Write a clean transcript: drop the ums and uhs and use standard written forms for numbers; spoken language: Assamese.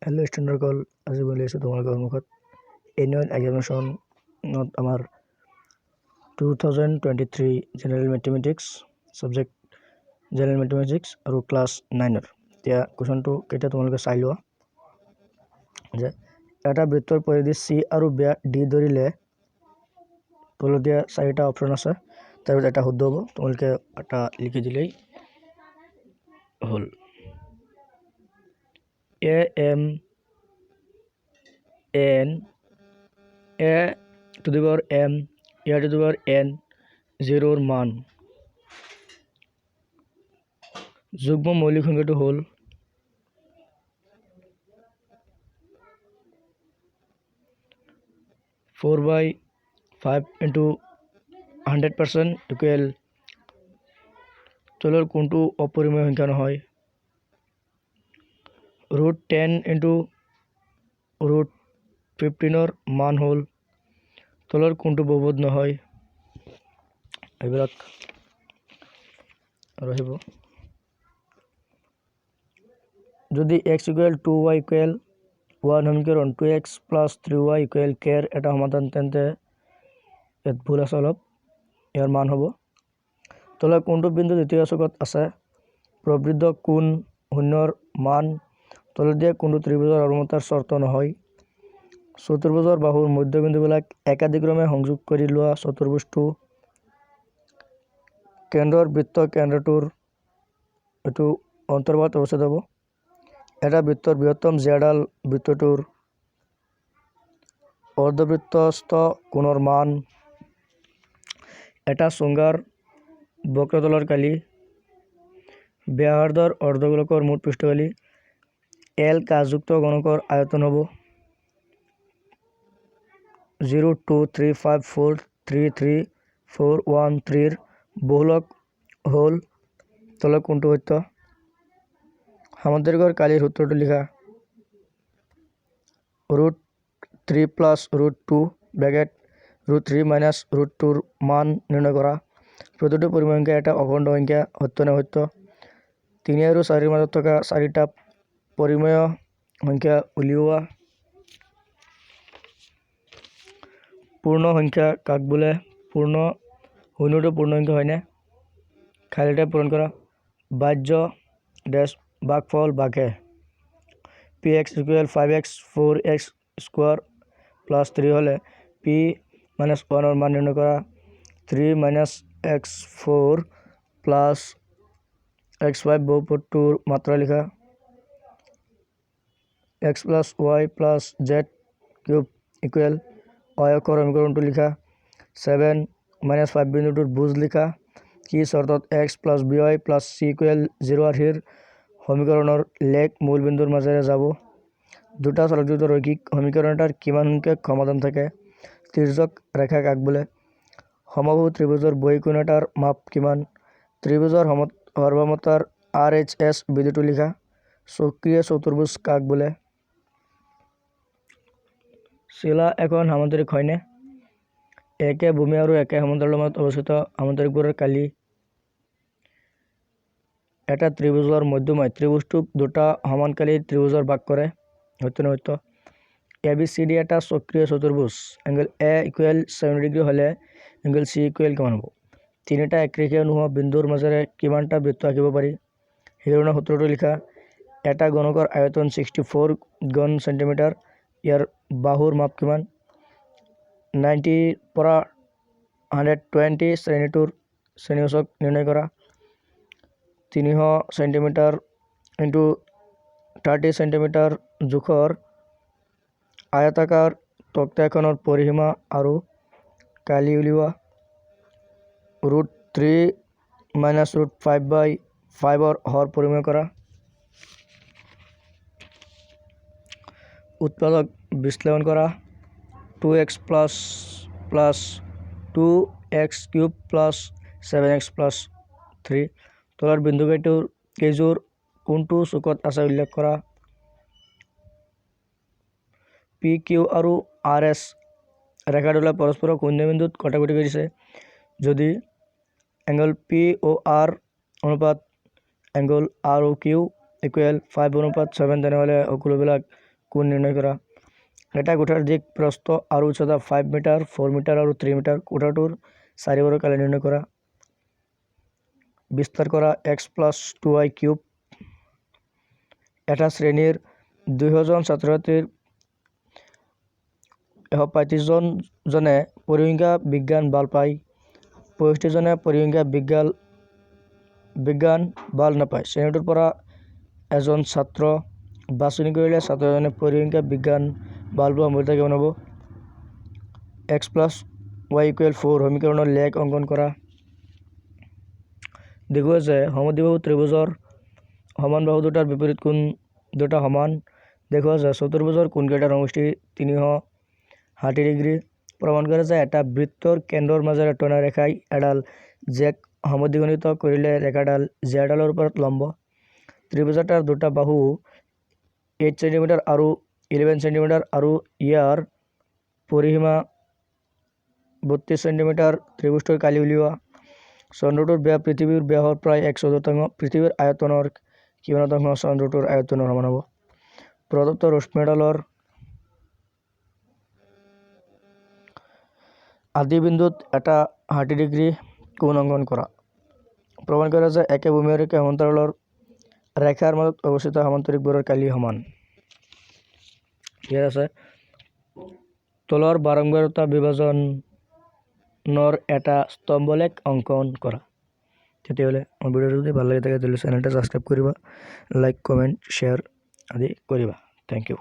हेलो स्टैंडर्ड कल आज बोली आছোঁ তোমালোকৰ সন্মুখত এনুৱেল এক্সামিনেশ্যনত আমাৰ 2023 general mathematics subject general mathematics আৰু ক্লাছ 9ৰ এতিয়া কোৱেশ্যনটো কেইটা তোমালোকে চাই লোৱা যে এটা বৃত্তৰ পৰিধি সি আৰু ব্যাস ডি ধৰিলে তলত দিয়া চাৰিটা অপচন আছে তাৰ ভিতৰত এটা শুদ্ধ হ'ব তোমালোকে এটা লিখি দিলেই হ'ল a m n a to the power m a to the power n 0 মান যুগ্ম মৌলিক সংখ্যাটো হল 4/5 into 100% equal তলৰ কোনটো অপৰিমেয় সংখ্যা নহয় √10 into √15 মান হল তলৰ কোনটো বহুপদ নহয় এইবিলাক ৰহিব যদি x = 2y = 1 সমীকৰণ 2x + 3y = k এটা সমাধান তেন্তে ইয়াত ভুল আছে অলপ ইয়াৰ মান হ'ব তলৰ কোনটো বিন্দু দ্বিতীয় চকত আছে প্ৰবৃদ্ধ কোণ শূন্যৰ মান তলত দিয়া কোনটো ত্ৰিভুজৰ অৱমতাৰ শৰ্ত নহয় চতুৰ্ভুজৰ বাহুৰ মধ্যবিন্দুবিলাক একাদিক্ৰমে সংযোগ কৰি লোৱা চতুৰ্ভুজটো কেন্দ্ৰৰ বৃত্ত কেন্দ্ৰটোৰ এটো অন্তৰ্ভাগত অৱস্থিত হ'ব এটা বৃত্তৰ বৃহত্তম জ্যাডাল বৃত্তটোৰ অৰ্ধবৃত্তস্থ কোণৰ মান এটা সংজ্ঞাৰ বক্ৰতলৰ কালি ব্যাসাৰ্ধৰ অৰ্ধগোলকৰ মুঠ পৃষ্ঠকালি এল কাযুক্ত গণকৰ আয়তন হ'ব 023543341 ৰ বহুলক হল তলত কোনটো সত্য সামুদ্ৰিকৰ কালিৰ সূত্ৰটো লিখা √3 + √2 ব্ৰেকেট √3 - √2 ৰ মান নিৰ্ণয় কৰা প্ৰতিটো পৰিমেয় সংখ্যা এটা অখণ্ড সংখ্যা সত্য নে সত্য 3 আৰু 4 ৰ মাজত থকা চাৰিটা পৰিমেয় সংখ্যা উলিওৱা পূৰ্ণ সংখ্যা কাক বোলে পূৰ্ণ শূন্যটো পূৰ্ণ সংখ্যা হয়নে খালিটা পূৰণ কৰা বাহ্য ডেশ ভাগফল ভাগে px = 5x 4x² + 3 হলে p - 1 ৰ মান নিৰ্ণয় কৰা 3 - x4 + x5 বহুপদটোৰ মাত্ৰা লিখা x + y + z³ = অক্ষৰ সমীকৰণটো লিখা 7 - 5 বিন্দুটোৰ ভুজ লিখা কি শৰ্তত x + by + c = 0 আৰ্হিৰ সমীকৰণৰ লেখ মূলবিন্দুৰ মাজেৰে যাব দুটা চলকযুক্ত ৰৈখিক সমীকৰণ এটাৰ কিমান সংখ্যক সমাধান থাকে তিৰ্যক ৰেখা কাক বোলে সমবাহু ত্ৰিভুজৰ বহিকোণ এটাৰ মাপ কিমান ত্ৰিভুজৰ সৰ্বামতাৰ RHS বিধিটো লিখা চক্ৰীয় চতুৰ্ভুজ কাক বোলে শিলা এখন সামুদ্ৰিক হয়নে একে ভূমি আৰু একে সমুদ্ৰৰ মাজত অৱস্থিত সামুদ্ৰিকবোৰৰ কালি এটা ত্ৰিভুজৰ মধ্যমা ত্ৰিভুজটোক দুটা সমানকালী ত্ৰিভুজৰ ভাগ কৰে সত্য নে সত্য ABCD এটা চক্ৰীয় চতুৰ্ভুজ এংগল A = 70 ডিগ্ৰী হলে এংগল C = কিমান হ'ব তিনিটা একৰেখীয় নোহোৱা বিন্দুৰ মাজেৰে কিমানটা বৃত্ত আঁকিব পাৰি হিৰোণৰ সূত্ৰটো লিখা এটা গণকৰ আয়তন 64 ঘন চেণ্টিমিটাৰ ইয়াৰ বাহুৰ মাপ কিমান 90 পৰা 120 শ্ৰেণীটোৰ শ্ৰেণীসূচক নিৰ্ণয় কৰা 300 চেণ্টিমিটাৰ × 30 চেণ্টিমিটাৰ জোখৰ আয়তাকাৰ তক্তা এখনৰ পৰিসীমা আৰু কালি উলিওৱা √3 - √5/5 ৰ হৰ পৰিমেয় কৰা উৎপাদক বিশ্লেষণ কৰা 2x + 2x³ + 7x + 3 তলৰ কেইযোৰ কোনটো চুকত আছে উল্লেখ কৰা PQ আৰু RS ৰেখাডালে পৰস্পৰক শূন্য বিন্দুত কটাকটি কৰিছে যদি এংগল POR অনুপাত এংগল ROQ = 5/7 তেনেহলে সকলোবিলাক কোণ নিৰ্ণয় কৰা। এটা কোঠাৰ দিক প্ৰস্থ আৰু উচ্চতা 5 মিটাৰ 4 মিটাৰ আৰু 3 মিটাৰ। কোঠাটোৰ চাৰিবাৰৰ কালি নিৰ্ণয় কৰা। বিস্তাৰ কৰা x+2y³ এটা শ্ৰেণীৰ 200 জন ছাত্ৰ ছাত্ৰীৰ 135 জনে পৰিসংখ্যা বিজ্ঞান ভাল পায়, 65 জনে পৰিসংখ্যা বিজ্ঞান ভাল নাপায়। শ্ৰেণীটোৰ পৰা এজন ছাত্ৰ বাছনি কৰিলে ছাত্ৰজনে পৰিসংখ্যা বিজ্ঞান ভাল পোৱা মৰ্যাদা কিমান হ'ব? x+y=4 সমীকৰণৰ লেখ অংকন কৰা। দেখুওৱা যে সমদ্বিবাহু ত্ৰিভুজৰ সমান বাহু দুটাৰ বিপৰীত কোণ দুটা সমান। দেখুওৱা যে চতুৰ্ভুজৰ কোণকেইটাৰ সমষ্টি 360 ডিগ্ৰী। প্ৰমাণ কৰা যে এটা বৃত্তৰ কেন্দ্ৰৰ মাজেৰে টনা ৰেখাই এডাল জেক সমদ্বিখণ্ডিত কৰিলে ৰেখাডাল জেডালৰ ওপৰত লম্ব। ত্ৰিভুজটাৰ দুটা বাহু 8 সেণ্টিমিটাৰ আৰু 11 সেণ্টিমিটাৰ আৰু ইয়াৰ পৰিসীমা 32 সেণ্টিমিটাৰ। ত্ৰিভুজটোৰ কালি উলিওৱা। চন্দ্ৰটোৰ ব্যাস পৃথিৱীৰ ব্যাসৰ প্ৰায় 1/4। পৃথিৱীৰ আয়তনৰ কিমান শতাংশ চন্দ্ৰটোৰ আয়তনৰ সমান হ'ব? প্ৰদত্ত ৰশ্মিডালৰ আদি বিন্দুত এটা 60 ডিগ্ৰী কোণ অংকন কৰা। প্ৰমাণ কৰা যে একে ভূমিৰেখে সমান্তৰালৰ ৰেখাৰ মাজত অৱস্থিত সমান্তৰিকবোৰৰ কালি সমান। ঠিক আছে, তলৰ বাৰংবাৰতা বিভাজনৰ এটা স্তম্ভলেখ অংকন কৰা। তেতিয়াহ'লে মোৰ ভিডিঅ'টো যদি ভাল লাগে থাকে তেতিয়াহ'লে চেনেলটো ছাবস্ক্ৰাইব কৰিবা, লাইক কমেণ্ট শ্বেয়াৰ আদি কৰিবা। Thank U.